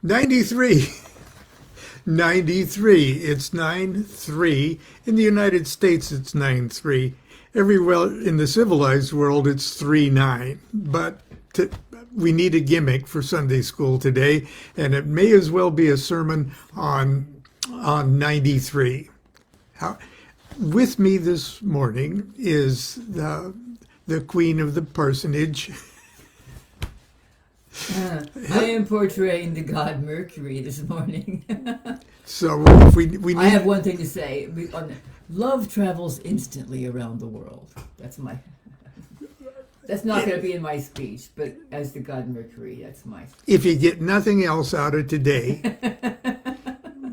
93. 93. It's 9-3. In the United States, it's 9-3. Everywhere in the civilized world, it's 3-9. But we need a gimmick for Sunday school today, and it may as well be a sermon on 93. With me this morning is the queen of the parsonage. I am portraying the god Mercury this morning. So if we need... I have one thing to say. Love travels instantly around the world. That's not going to be in my speech, but as the god Mercury, that's my speech. If you get nothing else out of today,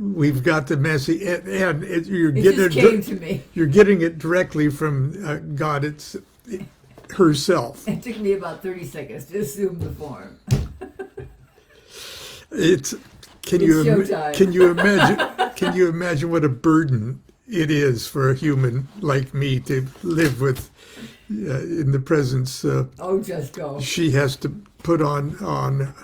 we've got the message, and you're getting it directly from God herself. It took me about 30 seconds to assume the form. Can you imagine what a burden it is for a human like me to live with in the presence? Just go. She has to put on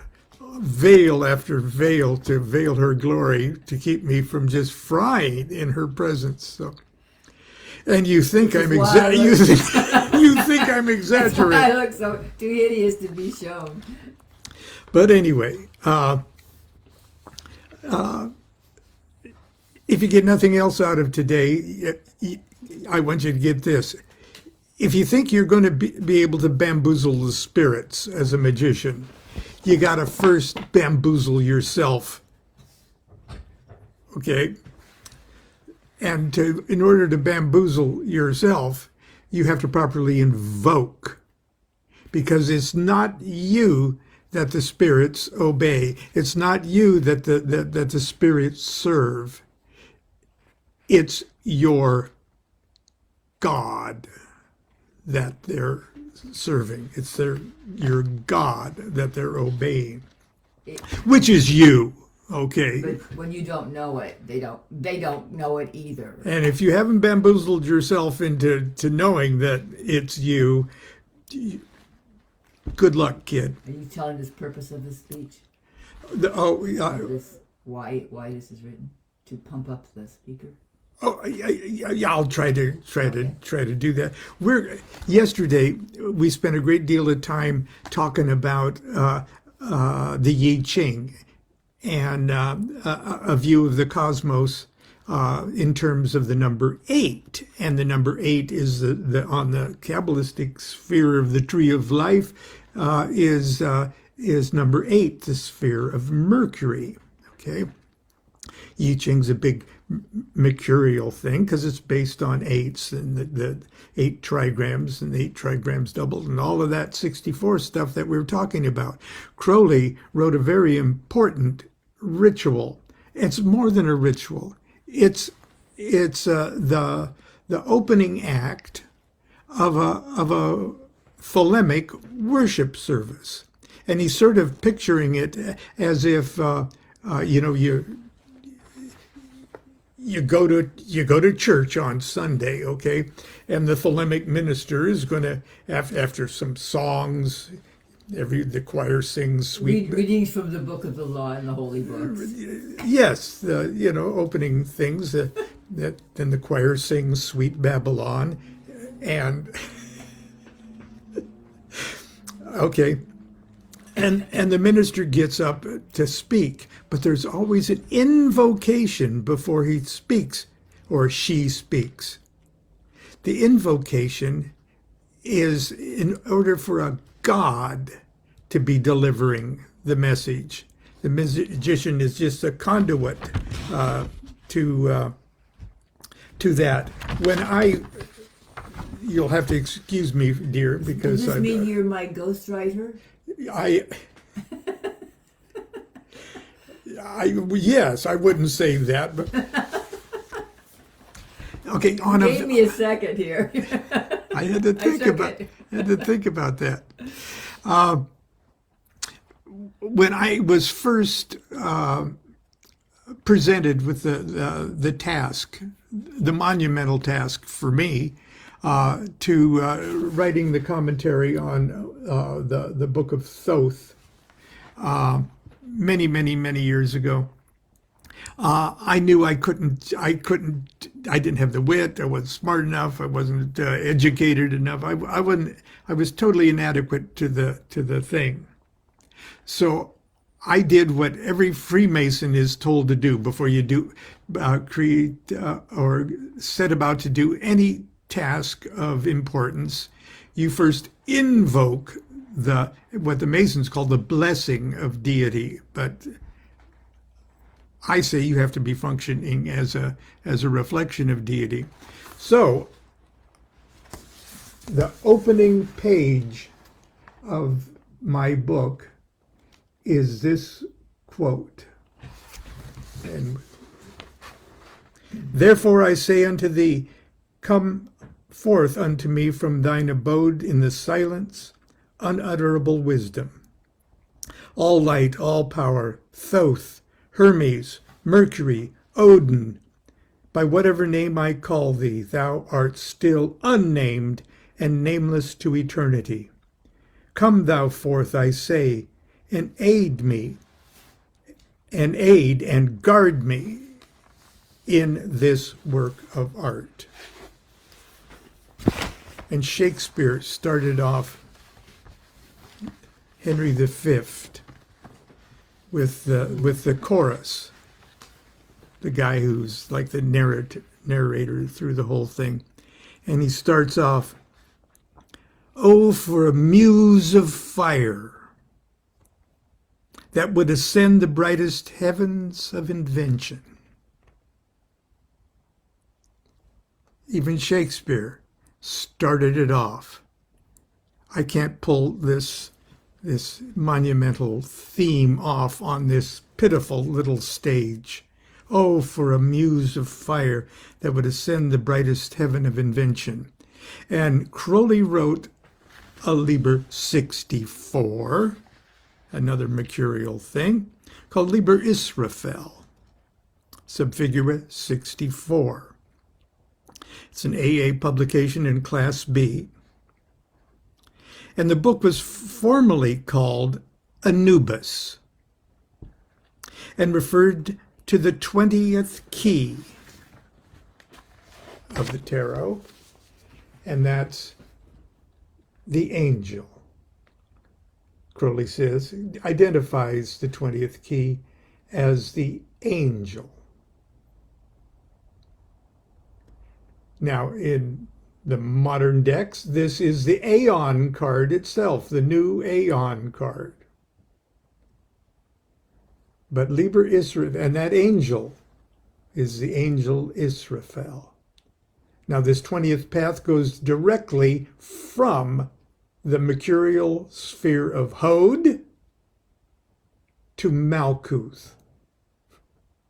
veil after veil to veil her glory to keep me from just frying in her presence. So, and you think I'm exaggerating? You think I'm exaggerating? That's why I look so too hideous to be shown. But anyway, if you get nothing else out of today, I want you to get this. If you think you're going to be able to bamboozle the spirits as a magician, you got to first bamboozle yourself. Okay? And in order to bamboozle yourself, you have to properly invoke. Because it's not you that the spirits obey. It's not you that the spirits serve. It's your God that they're serving. It's your God that they're obeying, which is you. Okay. But when you don't know it, they don't know it either. And if you haven't bamboozled yourself into knowing that it's you, good luck, kid. Are you telling us the purpose of this speech? Why this is written? To pump up the speaker? I'll try to do that. Yesterday we spent a great deal of time talking about the I Ching and a view of the cosmos in terms of the number 8, and the number 8 is on the Kabbalistic sphere of the tree of life is number 8, the sphere of Mercury. Okay, I Ching's a big mercurial thing because it's based on 8s and the 8 trigrams and the 8 trigrams doubled and all of that 64 stuff that we were talking about. Crowley wrote a very important ritual. It's more than a ritual. It's the opening act of a thelemic worship service, and he's sort of picturing it as if you go to church on Sunday, okay, and the thelemic minister is going to, after some songs, the choir sings sweet readings from the Book of the Law and the Holy Books. Yes, opening things that then the choir sings Sweet Babylon, and okay. And the minister gets up to speak, but there's always an invocation before he speaks or she speaks. The invocation is in order for a god to be delivering the message. The magician is just a conduit to that. You'll have to excuse me, dear, because does this mean you're my ghostwriter? Yes, I wouldn't say that, but okay. Give me a second here. I had to think about that. When I was first presented with the task, the monumental task for me, to writing the commentary on the Book of Thoth, many, many, many years ago. I knew I didn't have the wit. I wasn't smart enough. I wasn't educated enough. I was totally inadequate to the thing. So I did what every Freemason is told to do before you do create or set about to do any task of importance. You first invoke what the Masons call the blessing of deity, but I say you have to be functioning as a reflection of deity. So the opening page of my book is this quote. And therefore I say unto thee, come forth unto me from thine abode in the silence, unutterable wisdom. All light, all power, Thoth, Hermes, Mercury, Odin, by whatever name I call thee, thou art still unnamed and nameless to eternity. Come thou forth, I say, and aid me, and aid and guard me in this work of art. And Shakespeare started off Henry V with the chorus, the guy who's like the narrator through the whole thing. And he starts off, oh, for a muse of fire that would ascend the brightest heavens of invention. Even Shakespeare started it off. I can't pull this monumental theme off on this pitiful little stage. Oh, for a muse of fire that would ascend the brightest heaven of invention. And Crowley wrote a Liber 64, another mercurial thing, called Liber Israfel, Subfigura 64. It's an AA publication in Class B. And the book was formerly called Anubis and referred to the 20th key of the tarot, and that's the angel. Crowley says, identifies the 20th key as the angel. Now, in the modern decks, this is the Aeon card itself, the new Aeon card. But Liber Israfel, and that angel is the angel Israfel. Now, this 20th path goes directly from the mercurial sphere of Hod to Malkuth,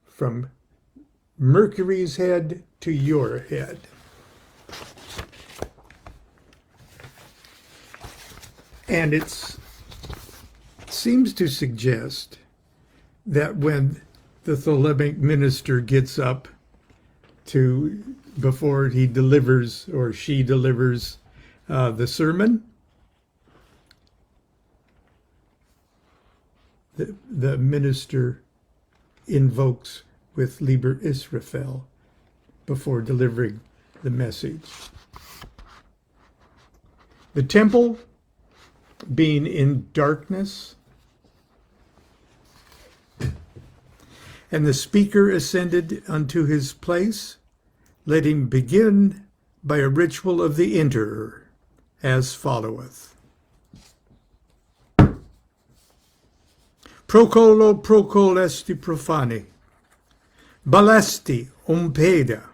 from Mercury's head to your head. And it seems to suggest that when the Thelemic minister gets up before he delivers or she delivers the sermon, the minister invokes with Liber Israfel before delivering the message. The temple being in darkness, and the speaker ascended unto his place, let him begin by a ritual of the enterer, as followeth. Procolo procol esti profani, balesti umpeda.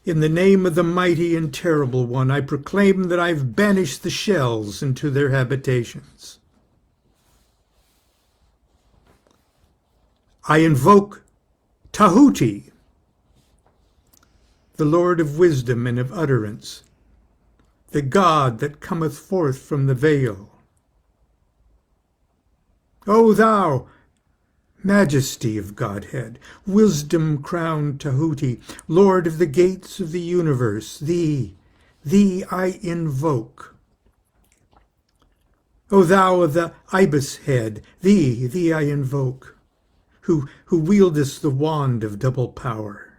In the name of the mighty and terrible one, I proclaim that I've banished the shells into their habitations. I invoke Tahuti, the Lord of wisdom and of utterance, the God that cometh forth from the veil. O thou, majesty of Godhead, wisdom-crowned Tahuti, Lord of the gates of the universe, thee I invoke. O thou of the ibis head, thee I invoke, who wieldest the wand of double power.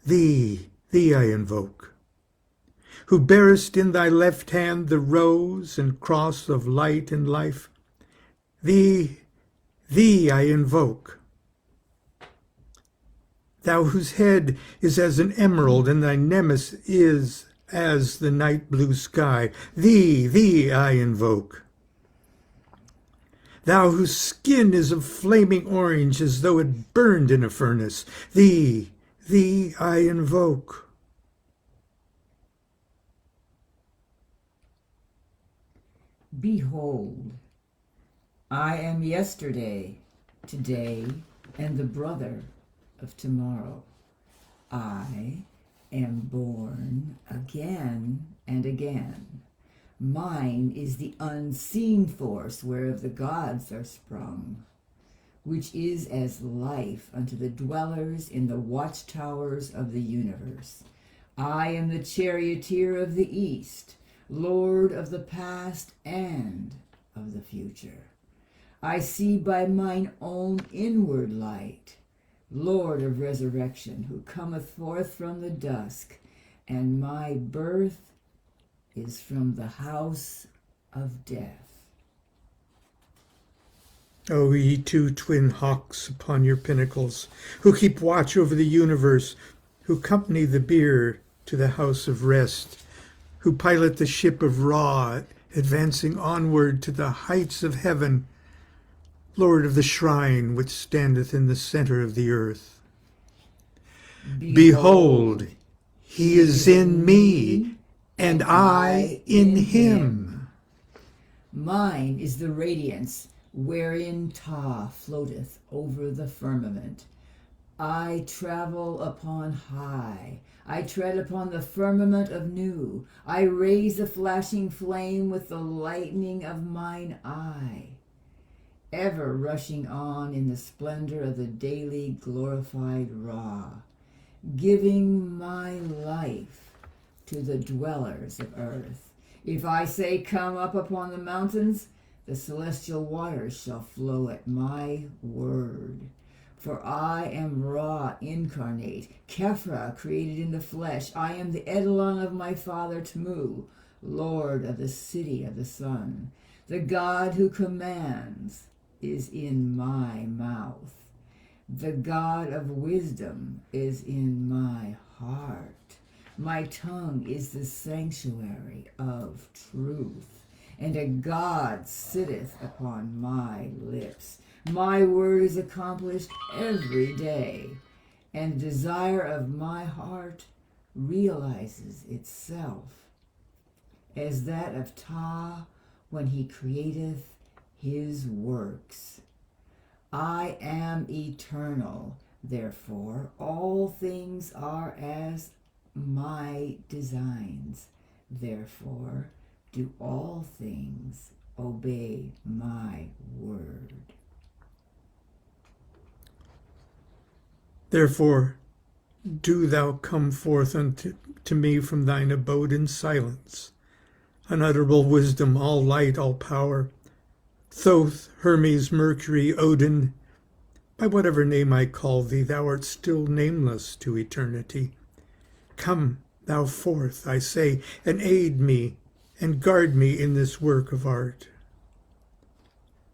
Thee I invoke, who bearest in thy left hand the rose and cross of light and life. Thee I invoke, thou whose head is as an emerald and thy nemesis is as the night blue sky. Thee I invoke, thou whose skin is of flaming orange as though it burned in a furnace. Thee I invoke. Behold, I am yesterday, today, and the brother of tomorrow. I am born again and again. Mine is the unseen force whereof the gods are sprung, which is as life unto the dwellers in the watchtowers of the universe. I am the charioteer of the east, Lord of the past and of the future. I see by mine own inward light, Lord of resurrection, who cometh forth from the dusk, and my birth is from the house of death. O ye two twin hawks upon your pinnacles, who keep watch over the universe, who company the bier to the house of rest, who pilot the ship of Ra, advancing onward to the heights of heaven, Lord of the shrine which standeth in the center of the earth. Behold, he is in me, and I in him. Mine is the radiance wherein Ta floateth over the firmament. I travel upon high. I tread upon the firmament of Nu. I raise the flashing flame with the lightning of mine eye, ever rushing on in the splendor of the daily glorified Ra, giving my life to the dwellers of earth. If I say, come up upon the mountains, the celestial waters shall flow at my word. For I am Ra incarnate, Kephra created in the flesh. I am the Eidolon of my father Tmu, Lord of the city of the sun. The God who commands is in my mouth. The God of wisdom is in my heart. My tongue is the sanctuary of truth, and a God sitteth upon my lips. My word is accomplished every day, and the desire of my heart realizes itself as that of Ta when he createth his works. I am eternal, therefore all things are as my designs. Therefore do all things obey my word. Therefore do thou come forth unto me from thine abode in silence, unutterable wisdom, all light, all power, Thoth, Hermes, Mercury, Odin, by whatever name I call thee, thou art still nameless to eternity. Come thou forth, I say, and aid me and guard me in this work of art.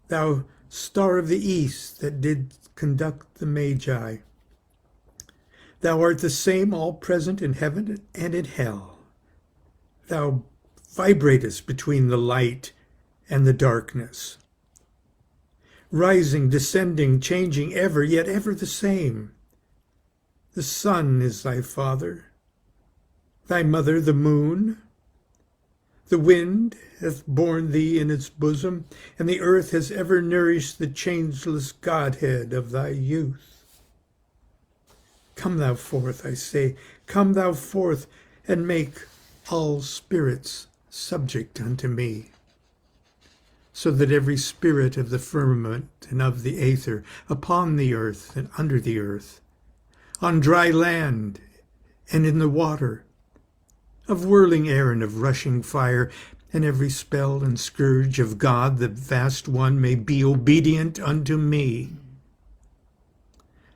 Thou star of the east that did conduct the Magi, thou art the same all present in heaven and in hell. Thou vibratest between the light and the darkness, rising, descending, changing ever, yet ever the same. The sun is thy father, thy mother the moon. The wind hath borne thee in its bosom, and the earth has ever nourished the changeless Godhead of thy youth. Come thou forth, I say, come thou forth, and make all spirits subject unto me, so that every spirit of the firmament and of the aether, upon the earth and under the earth, on dry land and in the water, of whirling air and of rushing fire, and every spell and scourge of God, the vast one, may be obedient unto me.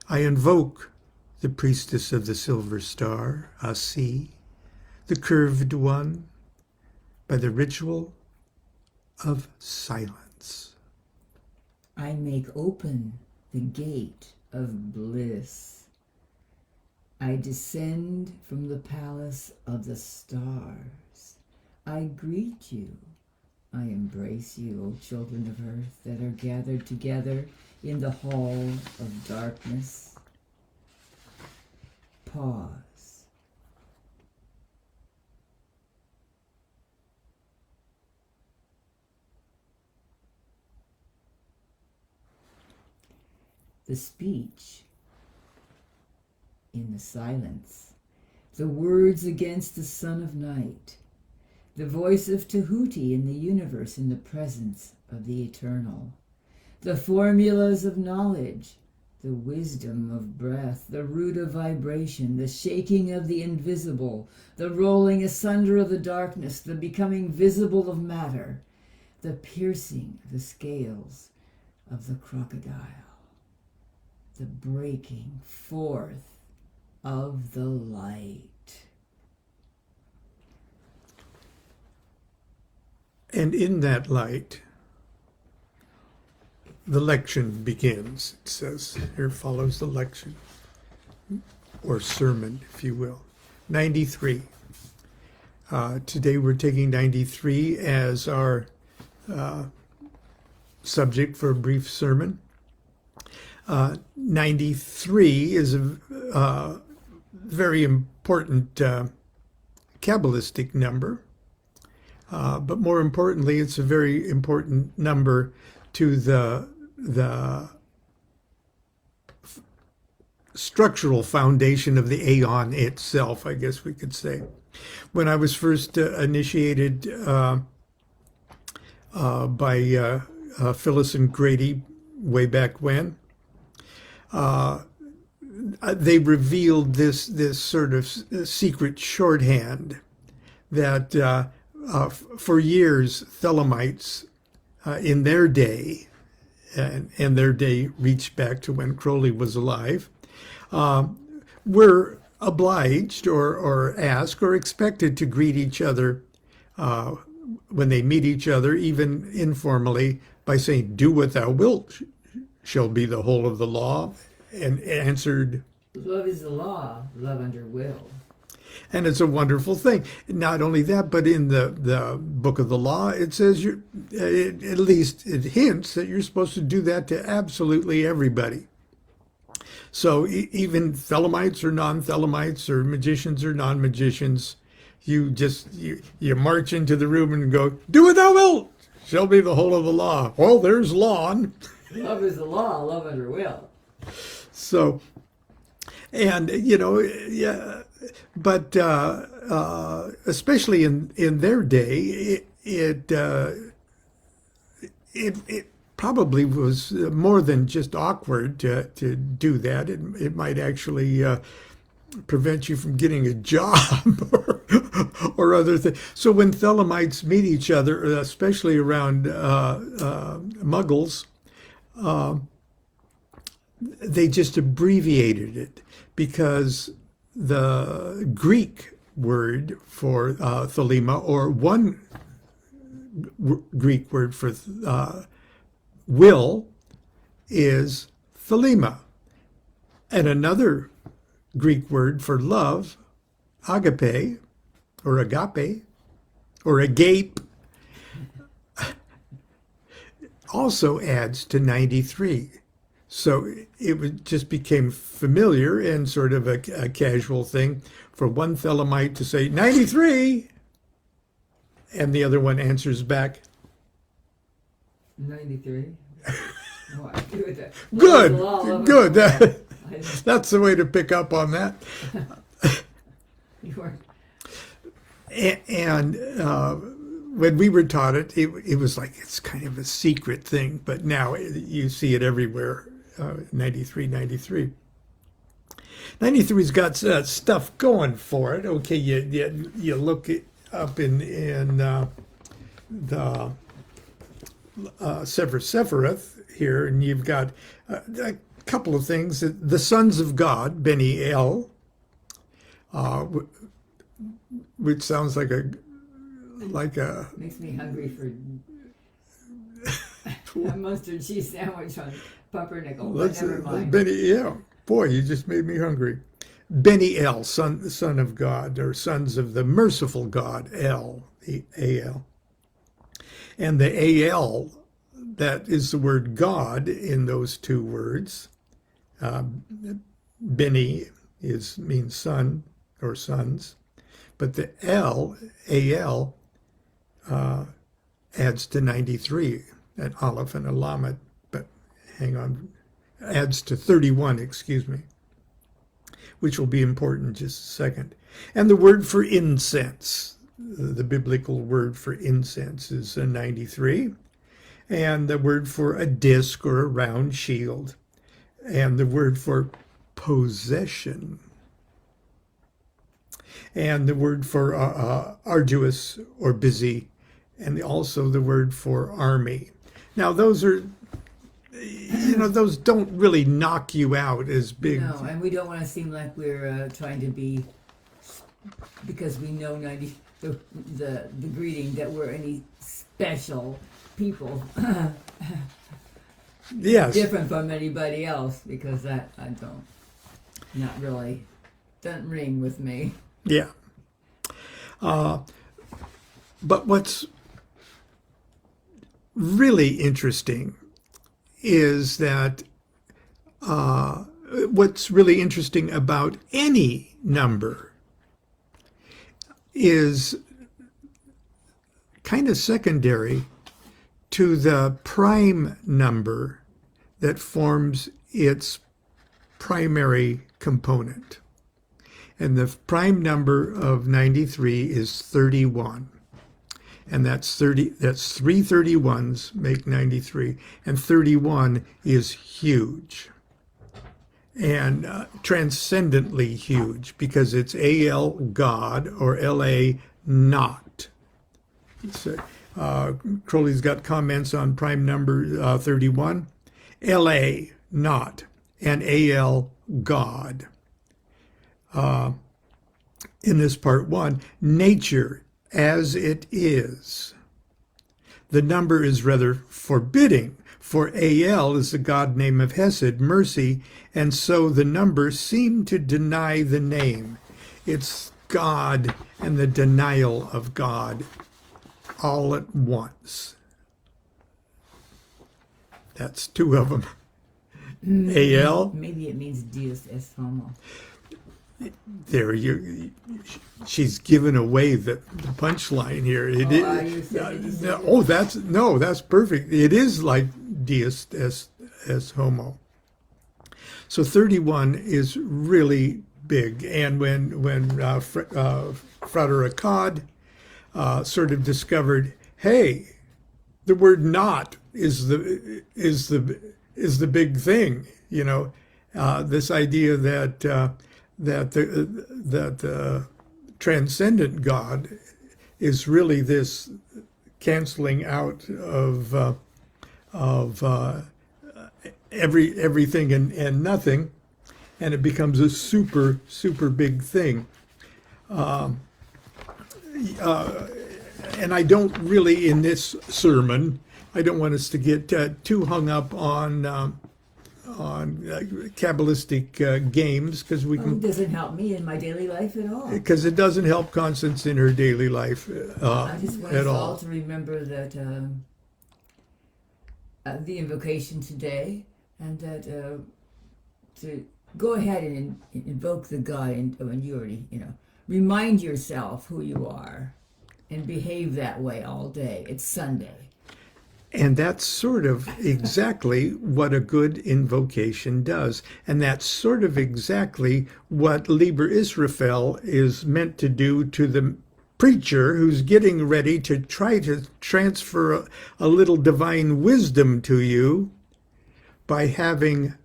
I invoke the priestess of the silver star, Asi, the curved one, by the ritual of silence. I make open the gate of bliss. I descend from the palace of the stars. I greet you. I embrace you, O children of earth that are gathered together in the hall of darkness. Pause. The speech in the silence, the words against the son of night, the voice of Tahuti in the universe in the presence of the eternal, the formulas of knowledge, the wisdom of breath, the root of vibration, the shaking of the invisible, the rolling asunder of the darkness, the becoming visible of matter, the piercing of the scales of the crocodile, the breaking forth of the light. And in that light, the lection begins. It says, here follows the lection, or sermon, if you will. 93. Today we're taking 93 as our subject for a brief sermon. 93 is a very important Kabbalistic number, but more importantly, it's a very important number to the structural foundation of the aeon itself, I guess we could say. When I was first initiated by Phyllis and Grady way back when, they revealed this sort of secret shorthand that for years Thelemites in their day, and their day reached back to when Crowley was alive, were obliged or asked or expected to greet each other when they meet each other, even informally, by saying, "Do what thou wilt shall be the whole of the law," and answered, Love is the law, love under will. And it's a wonderful thing. Not only that, but in the book of the law, it says, at least it hints that you're supposed to do that to absolutely everybody. So even Thelemites or non-Thelemites, or magicians or non-magicians, you march into the room and go, "Do what thou wilt, shall be the whole of the law." Well, there's Lon. Love is the law, love under will. So, and yeah, but especially in their day, it probably was more than just awkward to do that. It might actually prevent you from getting a job or other things. So when Thelemites meet each other, especially around Muggles, they just abbreviated it, because the Greek word for thelema, or one Greek word for will, is thelema, and another Greek word for love, agape, or agape, or agape, also adds to 93. So it just became familiar and sort of a casual thing for one Thelemite to say 93, and the other one answers back 93. Oh, I do it. Good. That's the way to pick up on that. You are. And when we were taught it, it was like it's kind of a secret thing, but now you see it everywhere. 93. 93's got stuff going for it. Okay, you look it up in the Sepharth here, and you've got a couple of things. The sons of God, Beni El, which sounds like a makes me hungry for a mustard cheese sandwich on pumpernickel. But never mind. Yeah, boy, you just made me hungry. Beni El, son of God, or sons of the merciful God, El, A-L. And the A-L, that is the word God in those two words. Beni means son or sons, but the L, A-L, adds to 93, an Aleph and a Lamed, but hang on, adds to 31, excuse me, which will be important in just a second. And the word for incense, the biblical word for incense is a 93, and the word for a disc or a round shield, and the word for possession, and the word for arduous or busy, and also the word for army. Now, those are, those don't really knock you out as big. No, and we don't want to seem like we're trying to be, because we know the greeting, that we're any special people. Yes. Different from anybody else, because that I don't, not really, doesn't ring with me. Yeah. But what's really interesting is that what's really interesting about any number is kind of secondary to the prime number that forms its primary component. And the prime number of 93 is 31. And that's 3 31s make 93. And 31 is huge. And transcendently huge, because it's AL God or LA not. Crowley's got comments on prime number 31. LA not and AL God. In this part 1, nature as it is. The number is rather forbidding, for AL is the God name of Hesed, mercy, and so the number seemed to deny the name. It's God and the denial of God all at once. That's two of them. AL. Maybe it means Deus est homo. There, she's given away the punchline here. That's perfect. It is like Deus est homo. So 31 is really big, and when Frater Akkad sort of discovered, hey, the word "not" is the big thing. This idea that the Transcendent God is really this canceling out of everything and nothing, and it becomes a super big thing. And I don't really, in this sermon, I don't want us to get too hung up on Kabbalistic games, because we can. It doesn't help me in my daily life at all. Because it doesn't help Constance in her daily life I just want at us all. all to remember that the invocation today, and that to go ahead and invoke the God, and you already, remind yourself who you are, and behave that way all day. It's Sunday. And that's sort of exactly what a good invocation does. And that's sort of exactly what Liber Israfel is meant to do to the preacher who's getting ready to try to transfer a little divine wisdom to you by having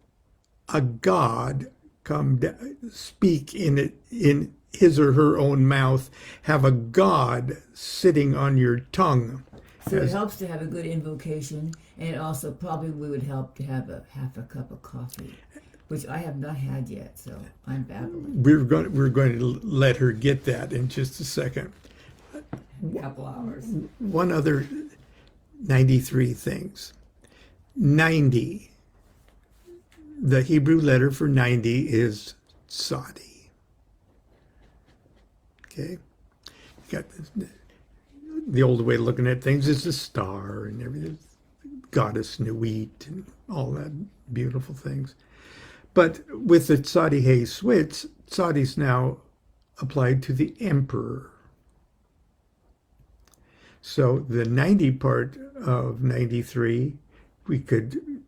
a God come speak in his or her own mouth, have a God sitting on your tongue So it helps to have a good invocation, and also probably would help to have half a cup of coffee, which I have not had yet, so I'm babbling. We're going to let her get that in just a second. A couple hours. One other 93 things. 90. The Hebrew letter for 90 is Sadi. Okay? You got the old way of looking at things is the star and everything, goddess Nuit and all that beautiful things. But with the Sadi Hay switch, Sadi's now applied to the emperor. So the 90 part of 93, we could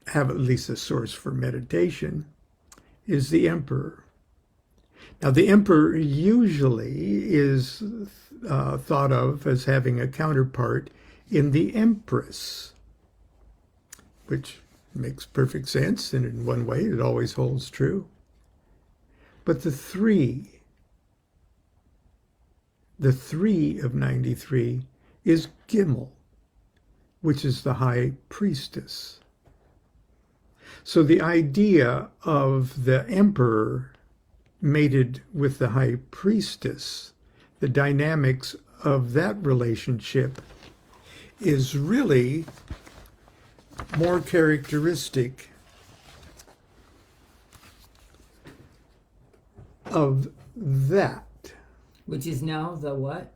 have at least a source for meditation, is the emperor. Now, the emperor usually is thought of as having a counterpart in the empress, which makes perfect sense, and in one way it always holds true. But the three of 93 is Gimel, which is the high priestess. So the idea of the emperor mated with the high priestess, the dynamics of that relationship is really more characteristic of that. Which is now the what?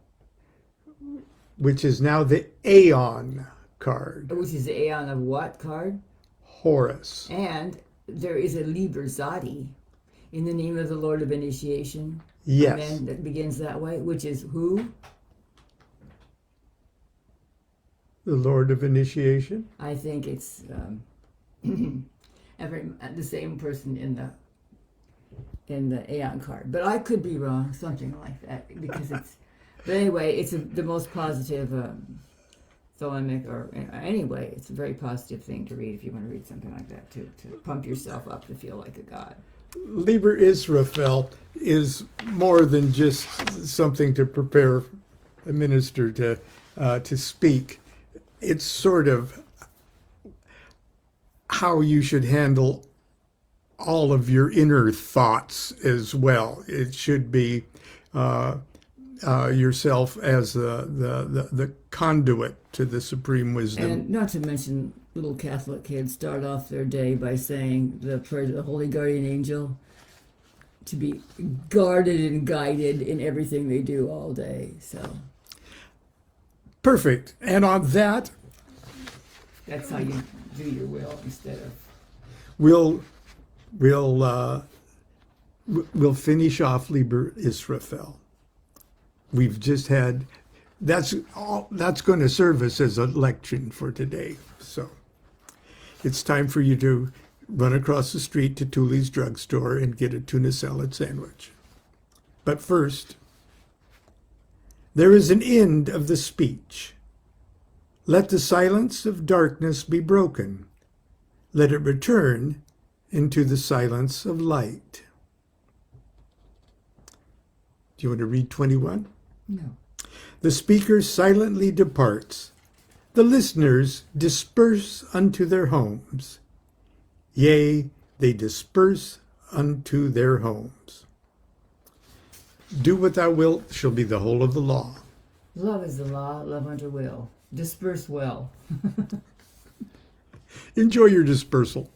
Which is now the Aeon card. Which is the Aeon of what card? Horus. And there is a Liber Zadi in the name of the Lord of Initiation. Yes. Amen, that begins that way, which is who? The Lord of Initiation. I think it's the same person in the Aeon card, but I could be wrong, something like that, because it's. But anyway, it's the most positive thelemic, or anyway, it's a very positive thing to read if you want to read something like that to pump yourself up to feel like a god. Liber Israfel is more than just something to prepare a minister to speak. It's sort of how you should handle all of your inner thoughts as well. It should be yourself as the conduit to the supreme wisdom. And not to mention, little Catholic kids start off their day by saying the prayer to the Holy Guardian Angel to be guarded and guided in everything they do all day. So perfect. And on that, that's how you do your will instead of. We'll finish off Liber Israfel. We've just had that's going to serve us as a lection for today. So it's time for you to run across the street to Thule's drugstore and get a tuna salad sandwich. But first, there is an end of the speech. Let the silence of darkness be broken. Let it return into the silence of light. Do you want to read 21? No. The speaker silently departs. The listeners disperse unto their homes. Yea, they disperse unto their homes. Do what thou wilt shall be the whole of the law. Love is the law, love unto will. Disperse well. Enjoy your dispersal.